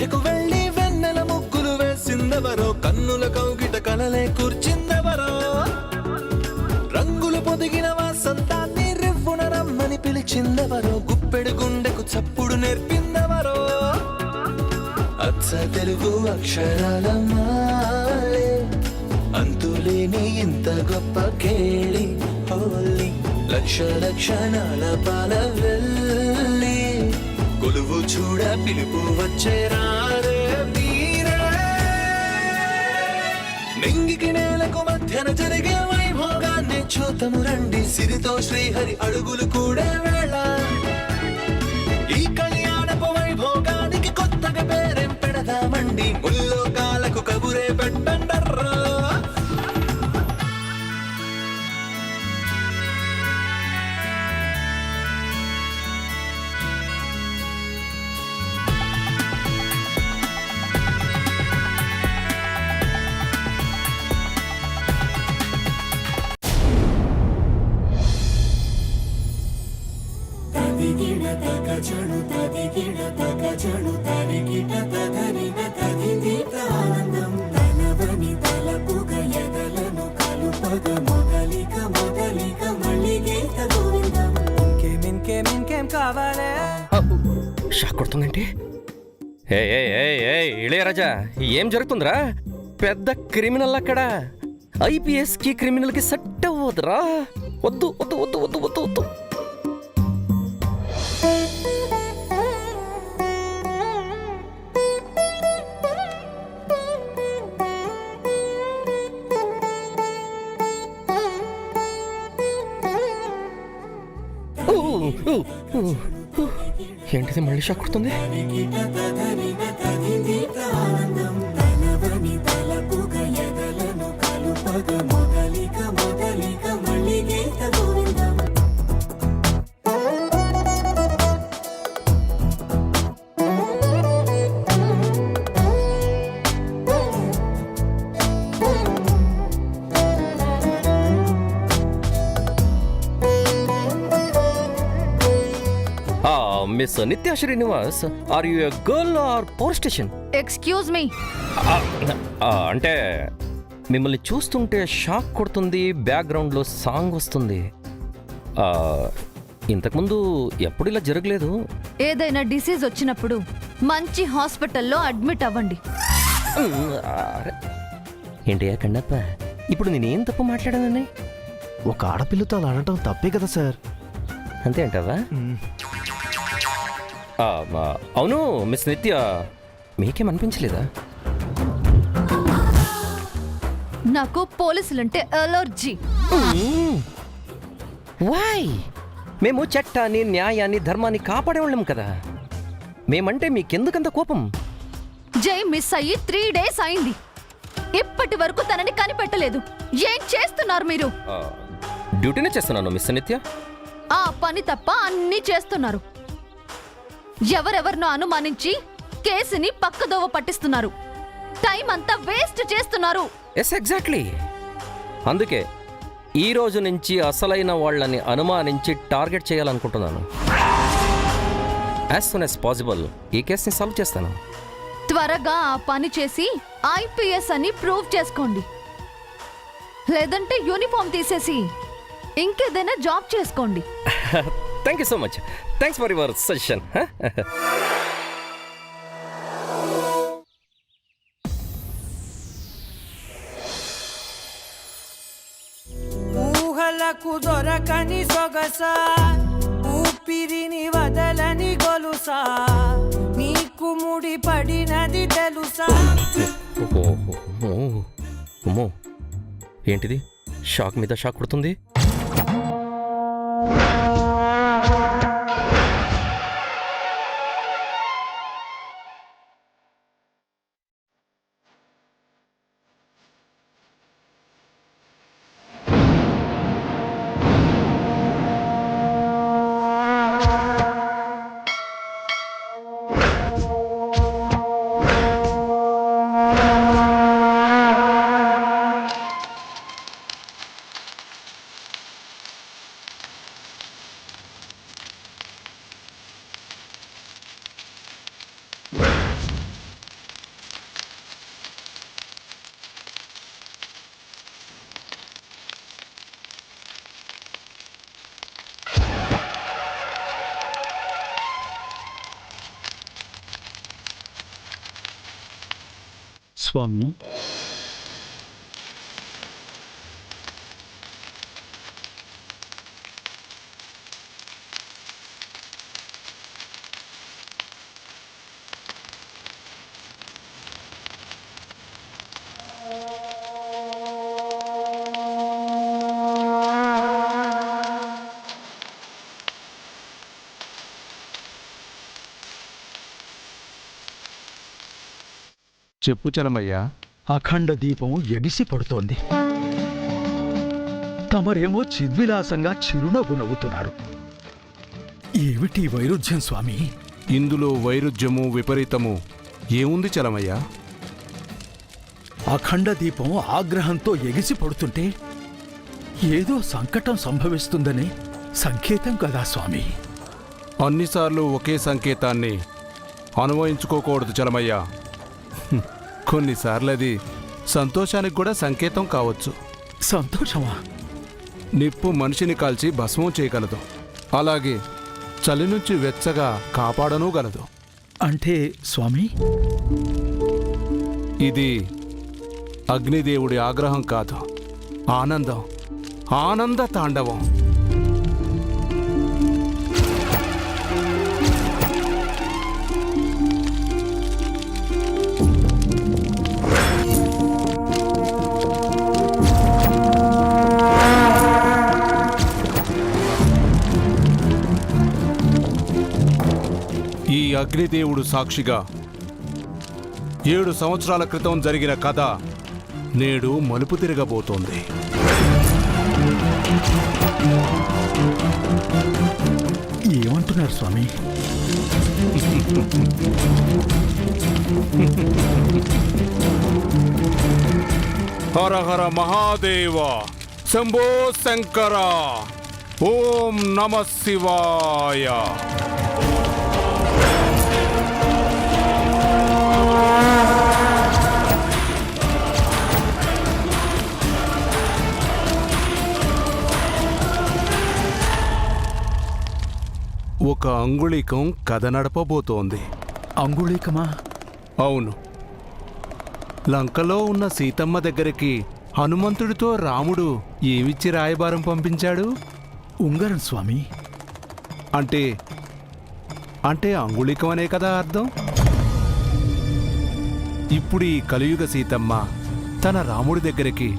మధ్యకు వెళ్ళి వెన్నెల ముగ్గులు వేసిందెవరో, కన్నుల కౌగిట కలలే కూర్చిందెవరో, రంగులు పొదిగిన వసంతాన్ని రివ్వున రమ్మని పిలిచిందెవరో, గుప్పెడు గుండెకు చప్పుడు నేర్పిందెవరో, అచ్చ తెలుగు అక్షరాల మాలే అంతులేని ఇంత గొప్ప కేళి హోలీ, లక్ష లక్షణాల పాల వెళ్ళి కొలువు చూడ పిలుపు వచ్చేరారే మీరే. నింగికి నేలకు మధ్యన జరిగే వైభోగాన్ని చూతము రండి, సిరితో శ్రీహరి అడుగులు కూడే వేళ. ఈ కళ్యాణపు వైభోగానికి కొత్తగా పేరేం పెడదామండి, ముల్లోకాలకు కబురే పెట్టండర్రా. షాక్ కొడుతుందంటే ఇళయరాజా, ఏం జరుగుతుందిరా? పెద్ద క్రిమినల్ అక్కడ. ఐపీఎస్ కి క్రిమినల్ కి సెట్ అవ్వదురా. వద్దు వద్దు వద్దు వద్దు వద్దు వద్దు. ఏంటిది మళ్ళీ షాక్ కొడుతుంది? Miss Nitya Srinivas, are you a girl or power station? Excuse me. అంటే మిమ్మల్ని చూస్తుంటే షాక్ కొడుతుంది, బ్యాక్గ్రౌండ్లో సాంగ్ వస్తుంది. ఇంతకుముందు ఎప్పుడు ఇలా జరగలేదు. ఏదైనా డిసీజ్ వచ్చినప్పుడు మంచి హాస్పిటల్లో అడ్మిట్ అవ్వండి. ఏంటి కన్నప్ప, ఇప్పుడు నేనేం తప్పు మాట్లాడానని? ఒక ఆడపిల్లతో అలా అనటం తప్పే కదా సార్. అంతే అంటావా? అవును మిస్ నిత్య, మీకేమనిపించలేదా? నాకు పోలీసులంటే అలర్జీ. వై? మేము చట్టాన్ని, న్యాయాన్ని, ధర్మాన్ని కాపాడేవాళ్ళం కదా. మేమంటే మీకెందుకంత కోపం? జై మిస్ అయ్యి 3 days అయింది. ఇప్పటి వరకు తనని కనిపెట్టలేదు. ఏం చేస్తున్నారు మీరు? డ్యూటీనే చేస్తున్నాను మిస్ నిత్య. ఆ పని తప్ప అన్నీ చేస్తున్నారు. ఎవరెవరినో అనుమానించి కేసుని పక్కదోవ పట్టిస్తున్నారు. టైం అంతా వేస్ట్ చేస్తున్నారు. Yes, exactly. అందుకే ఈ రోజు నుంచి అసలైన వాళ్ళని అనుమానించి టార్గెట్ చేయాలనుకుంటున్నాను. యాజ్ సూన్ యాజ్ పాసిబుల్ ఈ కేసుని సాల్వ్ చేస్తాను. త్వరగా ఆ పని చేసి ఐపీఎస్ అని ప్రూవ్ చేసుకోండి. లేదంటే యూనిఫామ్ తీసేసి ఇంకేదైనా జాబ్ చేసుకోండి. Thank you so much. Thanks for your suggestion. ఊహలకు దొరకని సొగస, ఊపిరిని వదలని గొలుసా, నీకు ముడి పడినది తెలుసా? ఏంటిది షాక్ మీద షాక్ కొడుతుంది? స్వామి. చెప్పు చలమయ్యా. అఖండ దీపం ఎగిసి పడుతోంది. తమరేమో చిద్విలాసంగా చిరునవ్వు నవ్వుతున్నారు. ఏమిటి వైరుధ్యం స్వామి? ఇందులో వైరుధ్యము విపరీతము ఏముంది చలమయ్యా? అఖండ దీపం ఆగ్రహంతో ఎగిసి పడుతుంటే ఏదో సంకటం సంభవిస్తుందని సంకేతం కదా స్వామి. అన్నిసార్లు ఒకే సంకేతాన్ని అనుభవించుకోకూడదు చలమయ్యా. కొన్నిసార్లు అది సంతోషానికి కూడా సంకేతం కావచ్చు. సంతోషమా? నిప్పు మనిషిని కాల్చి భస్మం చేయగలదు, అలాగే చలి నుంచి వెచ్చగా కాపాడనూ గలదు. అంటే స్వామి, ఇది అగ్నిదేవుడి ఆగ్రహం కాదు, ఆనందం, ఆనంద తాండవం. ఈ అగ్నిదేవుడు సాక్షిగా 7 సంవత్సరాల క్రితం జరిగిన కథ నేడు మలుపు తిరగబోతోంది. ఏమంటున్నారు స్వామి? హర హర మహాదేవ, శంభో శంకర, ఓం నమ శివాయ. ఒక అంగుళికం కథ నడపబోతోంది. అంగుళీకమా? అవును. లంకలో ఉన్న సీతమ్మ దగ్గరికి హనుమంతుడితో రాముడు ఏమిచ్చి రాయబారం పంపించాడు? ఉంగరం స్వామి. అంటే అంటే అంగుళికం అనే కదా అర్థం. ఇప్పుడు ఈ కలియుగ సీతమ్మ తన రాముడి దగ్గరికి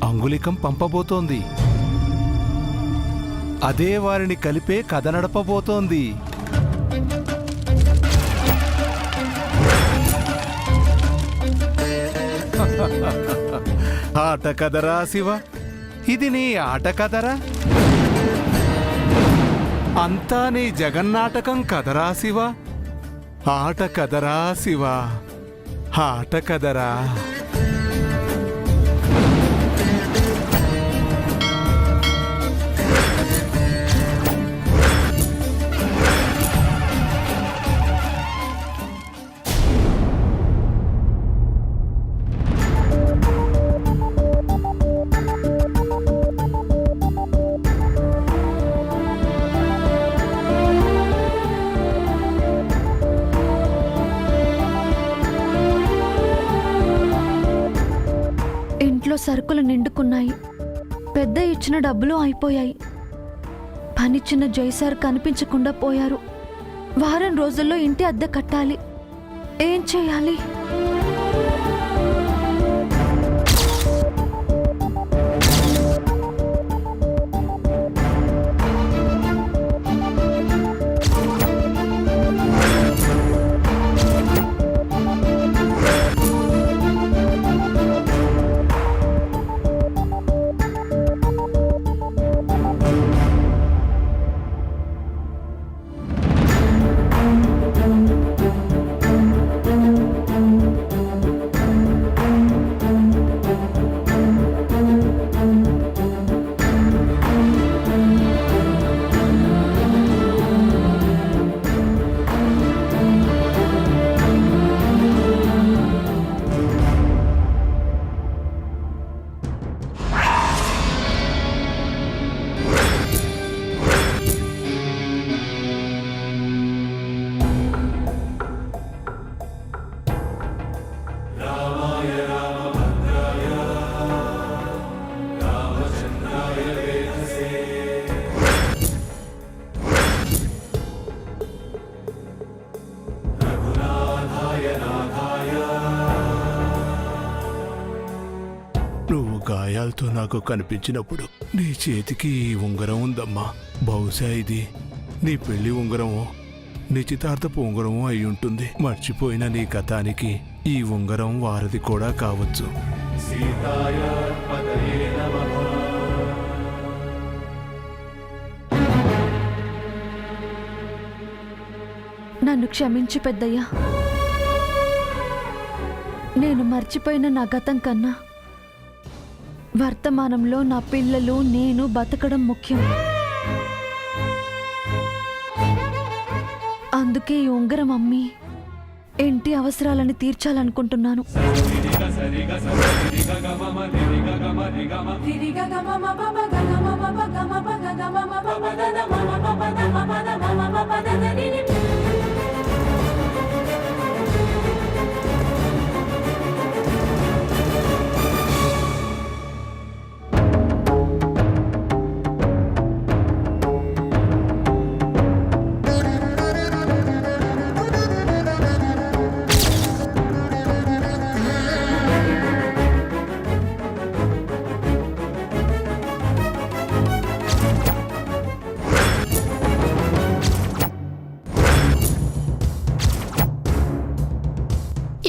అంగుళికం పంపబోతోంది. అదే వారిని కలిపే కథ నడపబోతోంది. ఆట కదరా శివ, ఇది నీ ఆట కదరా, అంతా నీ జగన్నాటకం కదరా శివ, ఆట కదరా శివ, ఆట కదరా. ఇంట్లో సరుకులు నిండుకున్నాయి. పెద్ద ఇచ్చిన డబ్బులు అయిపోయాయి. పనిచ్చిన జైసార్ కనిపించకుండా పోయారు. వారం రోజుల్లో ఇంటి అద్దె కట్టాలి. ఏం చేయాలి? కళ్ళద్దాలతో నాకు కనిపించినప్పుడు నీ చేతికి ఈ ఉంగరం ఉందమ్మా. బహుశా ఇది నీ పెళ్లి ఉంగరమో నిశ్చితార్థపు ఉంగరమో అయి ఉంటుంది. మర్చిపోయిన నీ గతానికి ఈ ఉంగరం వారిది కూడా కావచ్చు. నన్ను క్షమించు పెద్దయ్యా. నేను మర్చిపోయిన నా గతం కన్నా వర్తమానంలో నా పిల్లలు నేను బతకడం ముఖ్యం. అందుకే ఈ ఉంగరం అమ్మి ఇంటి అవసరాలను తీర్చాలనుకుంటున్నాను.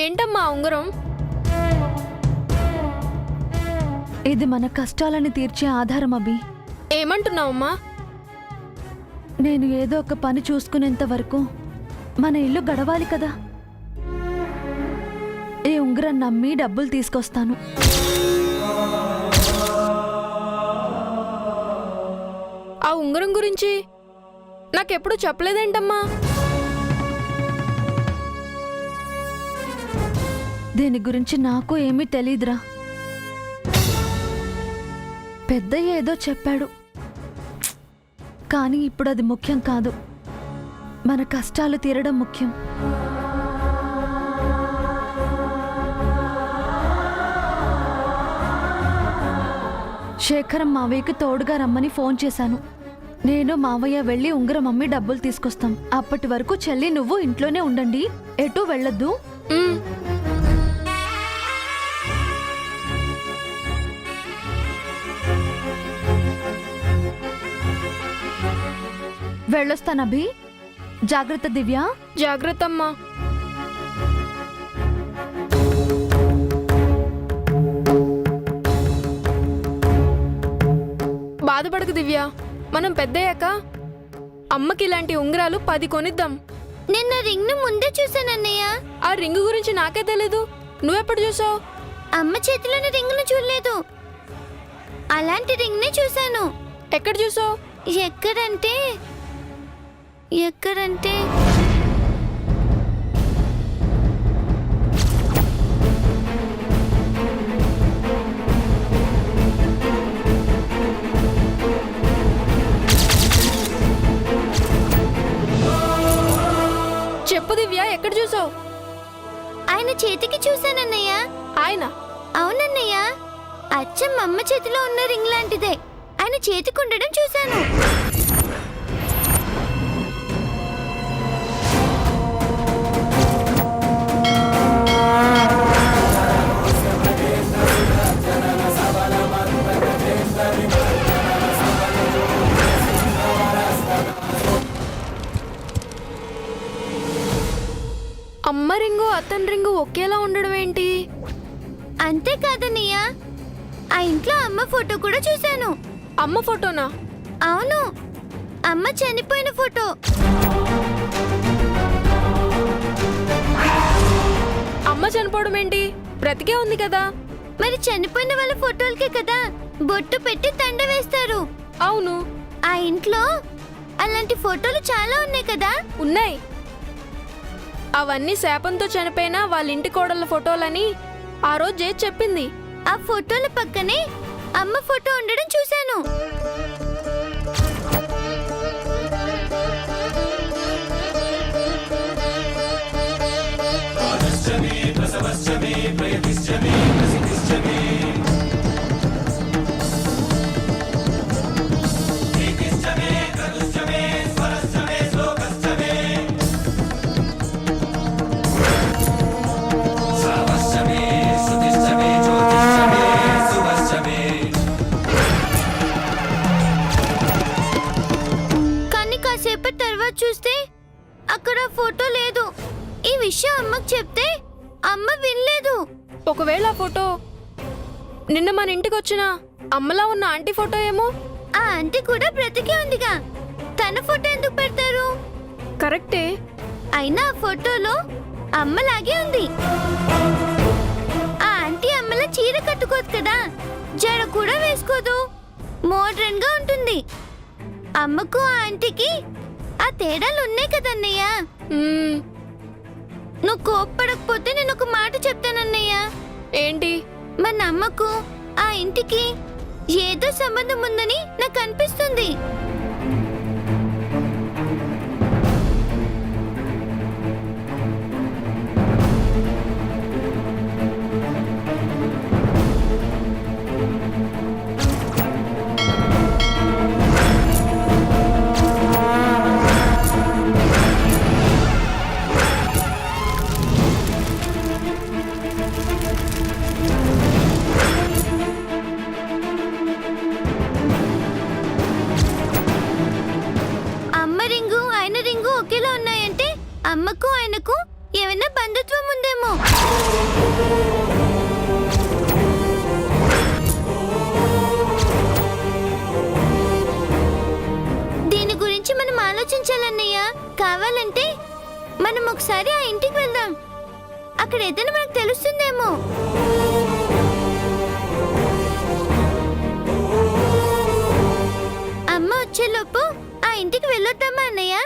ఏంటమ్మా ఉంగరం? ఇది మన కష్టాలను తీర్చే ఆధారం అభి. ఏమంటున్నావమ్మా? నేను ఏదో ఒక పని చూసుకునేంత వరకు మన ఇల్లు గడవాలి కదా. ఈ ఉంగరం నమ్మి డబ్బులు తీసుకొస్తాను. ఆ ఉంగరం గురించి నాకెప్పుడు చెప్పలేదేంటమ్మా? దీని గురించి నాకు ఏమీ తెలీదురా. పెద్దయ్య ఏదో చెప్పాడు, కానీ ఇప్పుడు అది ముఖ్యం కాదు. మన కష్టాలు తీరడం ముఖ్యం. శేఖరం మావయ్యకి తోడుగా రమ్మని ఫోన్ చేశాను. నేను మావయ్య వెళ్ళి ఉంగరం అమ్మి డబ్బులు తీసుకొస్తాం. అప్పటి వరకు చెల్లి నువ్వు ఇంట్లోనే ఉండండి, ఎటూ వెళ్ళొద్దు. వెళ్ళొస్తానభి. జాగ్రత్త దివ్య. జాగ్రత్త అమ్మా. బాధపడకు దివ్య, మనం పెద్దయ్యాక అమ్మకి ఇలాంటి ఉంగరాలు 10 కొనిద్దాం. నిన్న రింగ్ ను ముందే చూసానన్నయ్య. ఆ రింగ్ గురించి నాకే తెలీదు, నువ్వెప్పుడు చూసావు? అమ్మ చేతిలోని రింగ్ ను చూడలేదు, అలాంటి రింగ్ ని చూశాను. ఎక్కడ చూసావు? ఎక్కడంటే చెప్పు దివ్య, ఎక్కడ చూసావు? ఆయన చేతికి చూశానన్నయ్య. ఆయన? అవునన్నయ్య, అచ్చం అమ్మ చేతిలో ఉన్న రింగ్ లాంటిదే ఆయన చేతికి ఉండడం చూశాను. అమ్మ రింగు అతని రింగు ఒకేలా ఉండడం ఏంటి? అంతేకాదన్నయ్య, ఆ ఇంట్లో అమ్మ ఫోటో కూడా చూశాను. అమ్మ ఫోటోనా? అవును, అమ్మ చనిపోయిన ఫోటో. అమ్మ చనిపోవడం ఏంటి? బ్రతికే ఉంది కదా. మరి చనిపోయిన వాళ్ళ ఫోటోలకే కదా బొట్టు పెట్టి దండ వేస్తారు. అవును, ఆ ఇంట్లో అలాంటి ఫోటోలు చాలా ఉన్నాయి కదా. ఉన్నాయి. అవన్నీ శాపంతో చనిపోయిన వాళ్ళ ఇంటి కోడళ్ళ ఫోటోలని ఆ రోజు జేజ్ చెప్పింది. ఆ ఫోటోల పక్కనే అమ్మ ఫోటో ఉండడం చూశాను. విషయం అమ్మకు చెప్తే అమ్మ వినలేదు. ఒకవేళ ఆ ఫోటో నిన్న మన ఇంటికి వచ్చిన అమ్మలా ఉన్న ఆంటీ ఫోటో ఏమో? ఆ ఆంటీ కూడా బ్రతికే ఉందిగా, తన ఫోటో ఎందుకు పెడతారు? కరెక్టే. అయినా ఆ ఫోటోలో అమ్మలాగే ఉంది. ఆ ఆంటీ అమ్మలా చీర కట్టుకోదు కదా, జడ కూడా వేసుకోదు, మోడ్రన్ గా ఉంటుంది. అమ్మకు ఆ ఆంటీకి ఆ తేడాలు ఉన్నాయి కదన్నయ్య. మ్మ్, నువ్వు కోప్పడకపోతే నేను ఒక మాట చెప్తానన్నయ్య. ఏంటి? మన అమ్మకు ఆ ఇంటికి ఏదో సంబంధం ఉందని నాకు అనిపిస్తుంది. అమ్మ రింగు ఆయన రింగు ఒకేలా ఉన్నాయంటే అమ్మకు ఆయనకు ఏమైనా బంధుత్వం ఉందేమో. దీని గురించి మనం ఆలోచించాలన్నయ్య. కావాలంటే మనం ఒకసారి ఆ ఇంటికి వెళ్దాం, అక్కడ ఏదైనా మనకు తెలుస్తుందేమో. అమ్మ వచ్చేలోపు ఆ ఇంటికి వెళ్ళొద్దామా అన్నయ్య?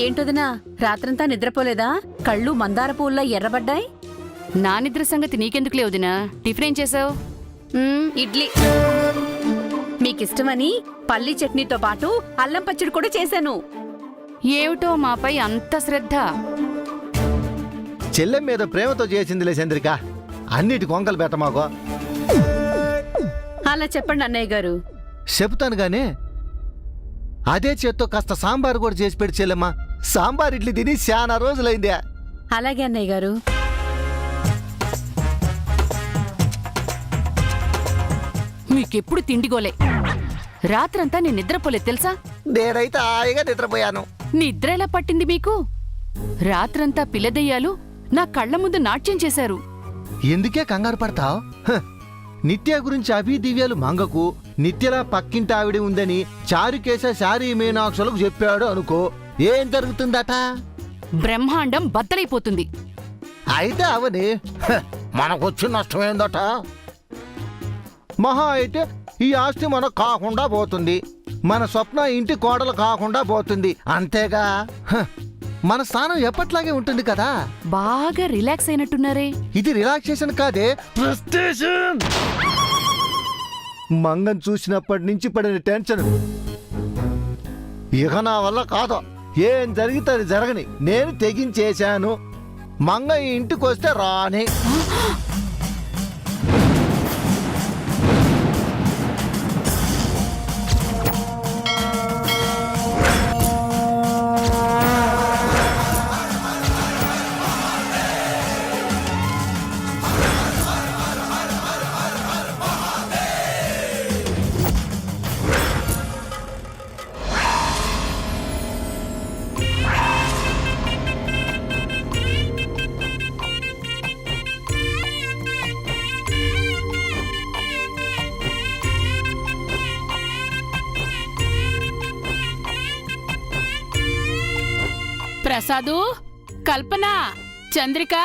ఏంటొదినా, రాత్రంతా నిద్రపోలేదా? కళ్ళు మందార పూల్లా ఎర్రబడ్డాయి. నా నిద్ర సంగతి నీకెందుకులే వదినా. టిఫిన్ ఏం చేసావు? ఇడ్లీ. మీకిష్టమని పల్లీ చట్నీతో పాటు అల్లం పచ్చడి కూడా చేశాను. ఏమిటో మాపై అంత శ్రద్ధ. చెల్లెం మీద ప్రేమతో చేసిందిలే చంద్రిక, అన్నిటి కొంకలు పెట్టమాకో. అలా చెప్పండి అన్నయ్య గారు. చెప్తాను గానీ అదే చేత్తో కాస్త సాంబార్ కూడా చేసి పెట్టి చెల్లెమ్మా. సాంబార్ ఇడ్లీ తిని చాలా రోజులైందే. అలాగే అన్నయ్య గారు. మీకెప్పుడు తిండిగోలే. రాత్రంతా నేను నిద్రపోలేదు తెలుసా? నేనైతే హాయిగా నిద్రపోయాను. నిద్ర ఎలా పట్టింది మీకు? రాత్రంతా పిల్లదయ్యాలు నా కళ్ళ ముందు నాట్యం చేశారు. ఎందుకే కంగారు పడతావు? నిత్య గురించి అభి దివ్యాలు మంగకు నిత్యలా పక్కింటి ఆవిడ ఉందని చారుకేశ శారీ మీనాక్షులకు చెప్పాడు అనుకో, ఏం జరుగుతుందట? బ్రహ్మాండం బద్దలైపోతుంది. అయితే అవని మనకొచ్చి నష్టమైందట. మహా అయితే ఈ ఆస్తి మనకు కాకుండా పోతుంది, మన స్వప్న ఇంటి కోడలు కాకుండా పోతుంది, అంతేగా. మన స్థానం ఎప్పట్లాగే ఉంటుంది కదా. బాగా రిలాక్స్ అయినట్టున్నారే. ఇది రిలాక్సేషన్ కాదే, ఫ్రస్ట్రేషన్. మంగం చూసినప్పటి నుంచి పడిన టెన్షన్ ఇక నా వల్ల కాదు. ఏం జరిగితే అది జరగని, నేను తెగించేశాను. మంగ ఈ ఇంటికి వస్తే రాని. ప్రసాదు, కల్పన, చంద్రిక,